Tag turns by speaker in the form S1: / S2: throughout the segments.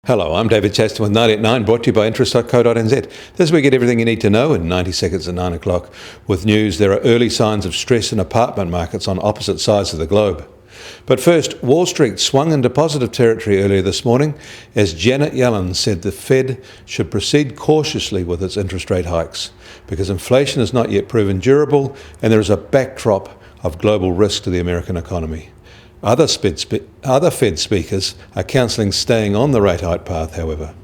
S1: Hello, I'm David Chaston with 90 at 9, brought to you by interest.co.nz. This week, get everything you need to know in 90 seconds at 9 o'clock. With news, there are early signs of stress in apartment markets on opposite sides of the globe. But first, Wall Street swung into positive territory earlier this morning as Janet Yellen said the Fed should proceed cautiously with its interest rate hikes because inflation is not yet proven durable and there is a backdrop of global risk to the American economy. Other Fed speakers are counselling staying on the rate hike path, however.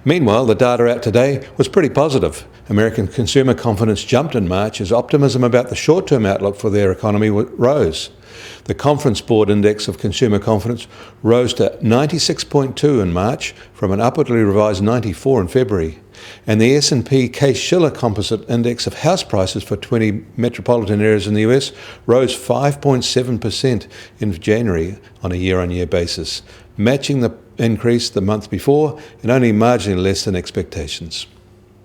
S1: Meanwhile, the data out today was pretty positive. American consumer confidence jumped in March as optimism about the short-term outlook for their economy rose. The Conference Board Index of Consumer Confidence rose to 96.2 in March from an upwardly revised 94 in February. And the S&P Case-Shiller Composite Index of house prices for 20 metropolitan areas in the US rose 5.7% in January on a year-on-year basis, matching the increase the month before and only marginally less than expectations.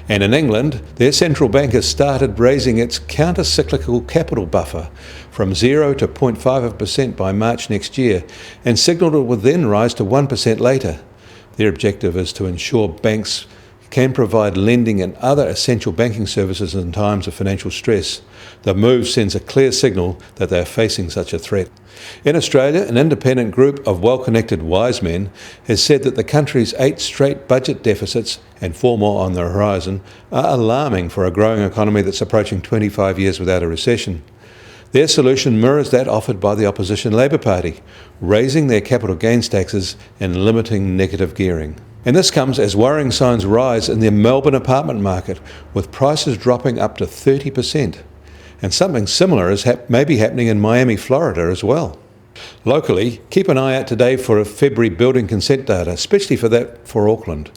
S1: And in England, their central bank has started raising its counter-cyclical capital buffer from 0 to 0.5% by March next year and signalled it will then rise to 1% later. Their objective is to ensure banks can provide lending and other essential banking services in times of financial stress. The move sends a clear signal that they are facing such a threat. In Australia, an independent group of well-connected wise men has said that the country's 8 straight budget deficits and 4 more on the horizon are alarming for a growing economy that's approaching 25 years without a recession. Their solution mirrors that offered by the opposition Labor Party, raising their capital gains taxes and limiting negative gearing. And this comes as worrying signs rise in the Melbourne apartment market, with prices dropping up to 30%. And something similar is maybe happening in Miami, Florida as well. Locally, keep an eye out today for February building consent data, especially for Auckland.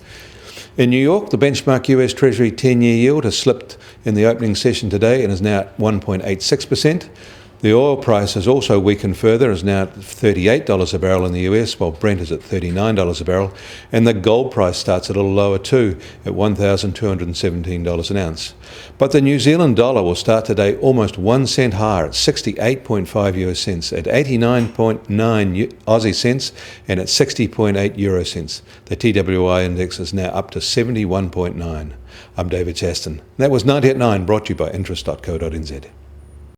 S1: In New York, the benchmark US Treasury 10-year yield has slipped in the opening session today and is now at 1.86%. The oil price has also weakened further, is now at $38 a barrel in the US, while Brent is at $39 a barrel, and the gold price starts a little lower too, at $1,217 an ounce. But the New Zealand dollar will start today almost 1 cent higher at 68.5 US cents, at 89.9 Aussie cents, and at 60.8 euro cents. The TWI index is now up to 71.9. I'm David Chaston. That was 90 at 9, brought to you by interest.co.nz.